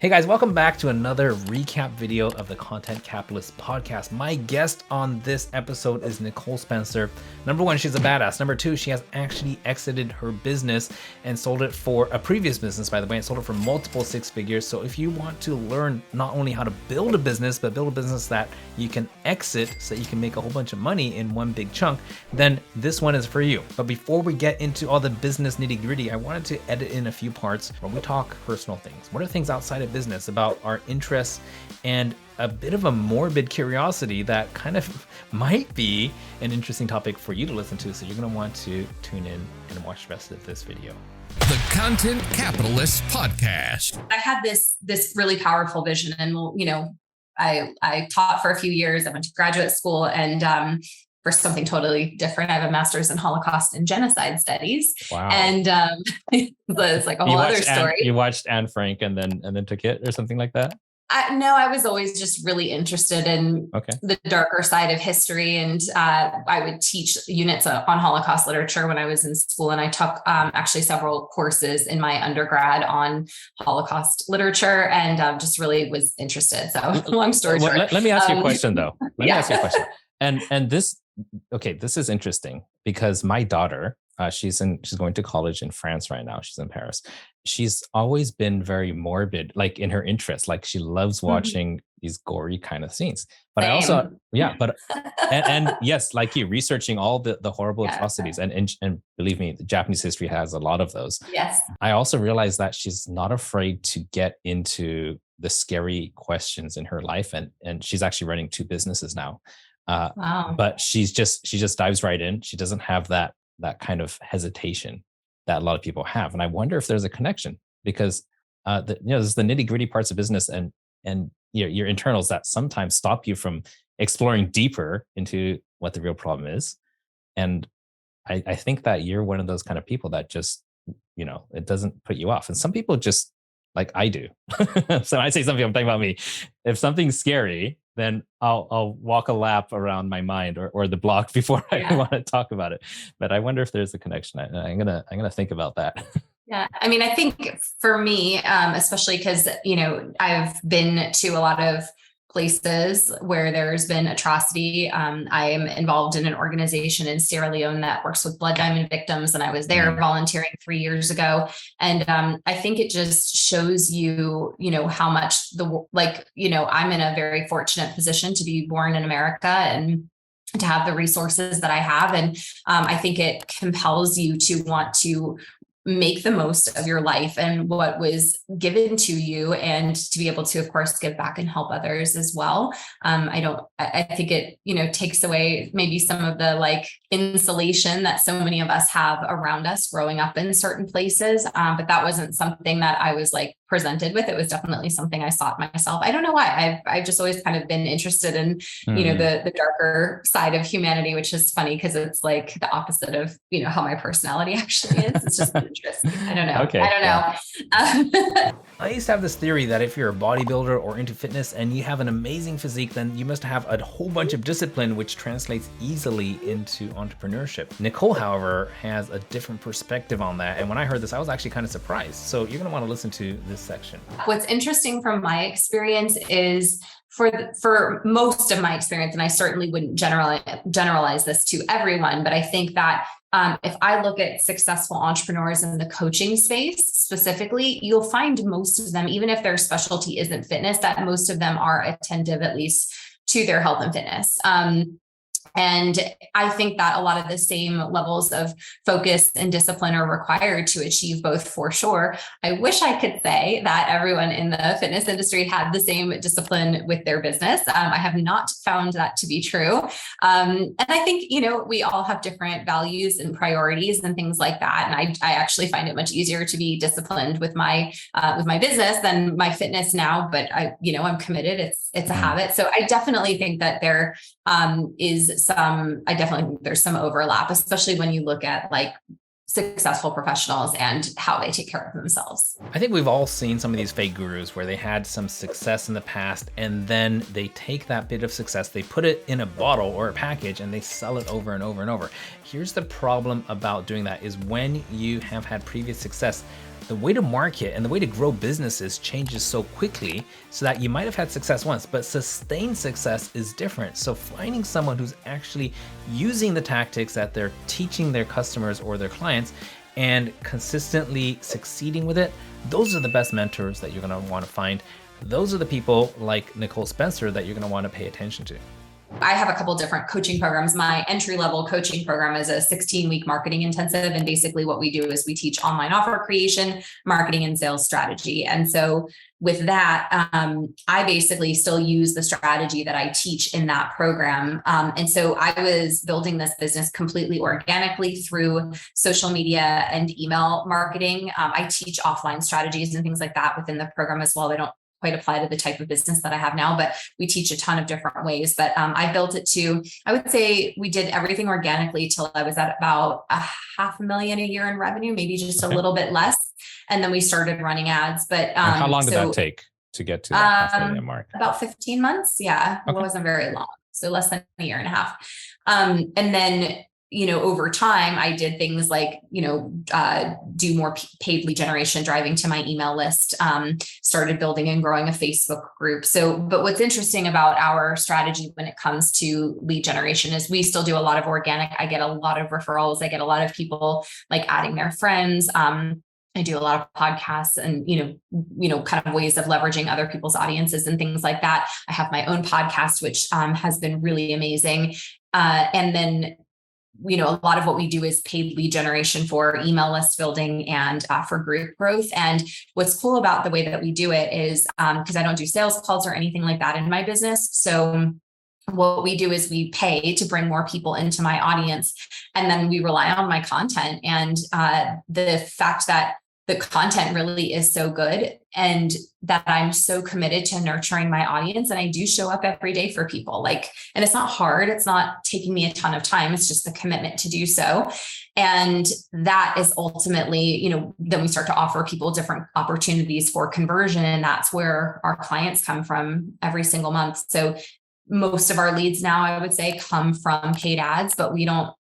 Hey guys, welcome back to another recap video of the Content Capitalist podcast. My guest on this episode is Nicole Spencer. Number one, she's a badass. Number two, she has actually exited her business and sold it for a previous business, by the way, and sold it for multiple six figures. So if you want to learn not only how to build a business, but build a business that you can exit so that you can make a whole bunch of money in one big chunk, then this one is for you. But before we get into all the business nitty gritty, I wanted to edit in a few parts where we talk personal things. What are things outside of business, about our interests, and a bit of a morbid curiosity that kind of might be an interesting topic for you to listen to. So you're going to want to tune in and watch the rest of this video. The Content Capitalist Podcast. I had this really powerful vision, and I taught for a few years. I went to graduate school, and for something totally different, I have a master's in Holocaust and Genocide Studies. Wow! And it's like a whole other story. You watched Anne Frank and then took it, or something like that? No, I was always just really interested in the darker side of history. And I would teach units on Holocaust literature when I was in school. And I took actually several courses in my undergrad on Holocaust literature, and just really was interested. So long story short. Let me ask you a question though. Let me ask you a question. And this is interesting because my daughter, she's going to college in France right now. She's in Paris. She's always been very morbid, like in her interests. Like she loves watching these gory kind of scenes. But I also, and yes, like you, researching all the horrible atrocities. And believe me, Japanese history has a lot of those. Yes. I also realized that she's not afraid to get into the scary questions in her life. And she's actually running two businesses now. Wow. But she just dives right in. She doesn't have that kind of hesitation that a lot of people have. And I wonder if there's a connection, because there's the nitty gritty parts of business and your internals that sometimes stop you from exploring deeper into what the real problem is. And I think that you're one of those kind of people that just, it doesn't put you off. And some people just, like I do. So when I say something, I'm talking about me. If something's scary, then I'll walk a lap around my mind or the block before I want to talk about it. But I wonder if there's a connection. I'm gonna think about that. Yeah, I mean, I think for me, especially because I've been to a lot of places where there's been atrocity. I am involved in an organization in Sierra Leone that works with blood diamond victims, and I was there volunteering 3 years ago. And I think it just shows you, how much I'm in a very fortunate position to be born in America and to have the resources that I have. And I think it compels you to want to make the most of your life and what was given to you, and to be able to, of course, give back and help others as well. I think it, takes away maybe some of the insulation that so many of us have around us growing up in certain places. But that wasn't something that I was presented with. It was definitely something I sought myself. I don't know why. I've just always kind of been interested in, the darker side of humanity, which is funny because it's the opposite of, how my personality actually is. It's just interesting. I don't know. Okay. I don't know. I used to have this theory that if you're a bodybuilder or into fitness and you have an amazing physique, then you must have a whole bunch of discipline, which translates easily into entrepreneurship. Nicole, however, has a different perspective on that. And when I heard this, I was actually kind of surprised. So you're going to want to listen to this section. What's interesting from my experience is for most of my experience, and I certainly wouldn't generalize this to everyone, but I think that if I look at successful entrepreneurs in the coaching space specifically, you'll find most of them, even if their specialty isn't fitness, that most of them are attentive at least to their health and fitness. And I think that a lot of the same levels of focus and discipline are required to achieve both, for sure. I wish I could say that everyone in the fitness industry had the same discipline with their business. I have not found that to be true. And I think, we all have different values and priorities and things like that. And I actually find it much easier to be disciplined with my business than my fitness now, but I'm committed. It's a habit. So I definitely think that there is there's some overlap, especially when you look at successful professionals and how they take care of themselves. I think we've all seen some of these fake gurus where they had some success in the past, and then they take that bit of success, they put it in a bottle or a package, and they sell it over and over and over. Here's the problem about doing that is when you have had previous success, the way to market and the way to grow businesses changes so quickly, so that you might have had success once, but sustained success is different. So finding someone who's actually using the tactics that they're teaching their customers or their clients and consistently succeeding with it, those are the best mentors that you're going to want to find. Those are the people like Nicole Spencer that you're going to want to pay attention to. I have a couple different coaching programs. My entry-level coaching program is a 16-week marketing intensive. And basically what we do is we teach online offer creation, marketing, and sales strategy. And so with that, I basically still use the strategy that I teach in that program. And so I was building this business completely organically through social media and email marketing. I teach offline strategies and things like that within the program as well. They don't quite apply to the type of business that I have now, but we teach a ton of different ways. But I built it to, I would say we did everything organically till I was at about $500,000 a year in revenue, maybe just a little bit less. And then we started running ads. But and how long did that take to get to that $500,000 mark? About 15 months. Yeah, okay. It wasn't very long. So less than a year and a half. And then over time, I did things like, do more paid lead generation, driving to my email list, started building and growing a Facebook group. But what's interesting about our strategy when it comes to lead generation is we still do a lot of organic. I get a lot of referrals. I get a lot of people like adding their friends. I do a lot of podcasts and, kind of ways of leveraging other people's audiences and things like that. I have my own podcast, which has been really amazing. And then a lot of what we do is paid lead generation for email list building and for group growth. And what's cool about the way that we do it is because I don't do sales calls or anything like that in my business. So what we do is we pay to bring more people into my audience, and then we rely on my content. And the fact that the content really is so good and that I'm so committed to nurturing my audience. And I do show up every day for people, and it's not hard. It's not taking me a ton of time. It's just the commitment to do so. And that is ultimately, then we start to offer people different opportunities for conversion. And that's where our clients come from every single month. So most of our leads now, I would say, come from paid ads, but we don't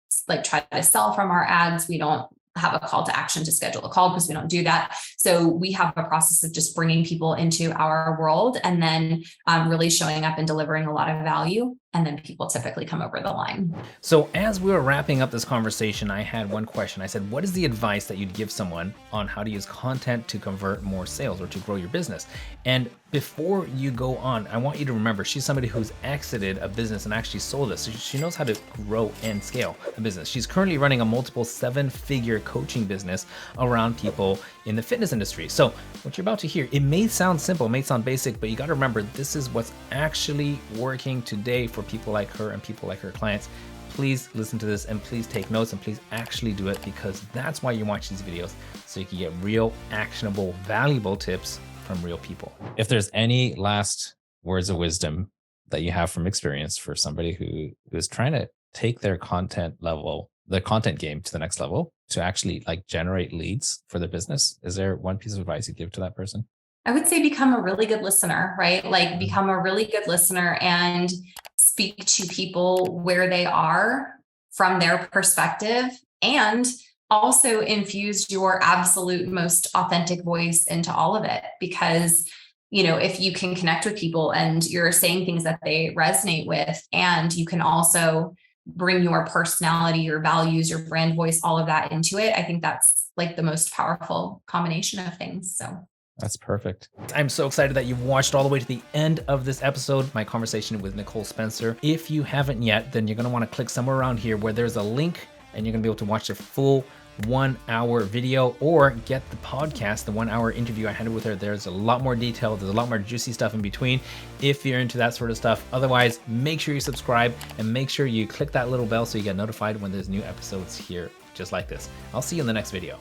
try to sell from our ads. We don't have a call to action to schedule a call because we don't do that. So we have a process of just bringing people into our world and then really showing up and delivering a lot of value. And then people typically come over the line. So as we were wrapping up this conversation, I had one question. I said, what is the advice that you'd give someone on how to use content to convert more sales or to grow your business? And before you go on, I want you to remember, she's somebody who's exited a business and actually sold it. So she knows how to grow and scale a business. She's currently running a multiple 7-figure coaching business around people in the fitness industry. So what you're about to hear, it may sound simple, it may sound basic, but you got to remember, this is what's actually working today for people like her and people like her clients. Please listen to this and please take notes and please actually do it, because that's why you watch these videos, so you can get real, actionable, valuable tips from real people. If there's any last words of wisdom that you have from experience for somebody who is trying to take their content game to the next level to actually generate leads for their business, is there one piece of advice you give to that person? I would say become a really good listener, right? Become a really good listener and speak to people where they are from their perspective, and also infuse your absolute most authentic voice into all of it. Because, if you can connect with people and you're saying things that they resonate with, and you can also bring your personality, your values, your brand voice, all of that into it, I think that's the most powerful combination of things. So that's perfect. I'm so excited that you've watched all the way to the end of this episode, my conversation with Nicole Spencer. If you haven't yet, then you're going to want to click somewhere around here where there's a link, and you're going to be able to watch the full 1-hour video, or get the podcast, the 1-hour interview I had with her. There's a lot more detail. There's a lot more juicy stuff in between if you're into that sort of stuff. Otherwise, make sure you subscribe and make sure you click that little bell so you get notified when there's new episodes here just like this. I'll see you in the next video.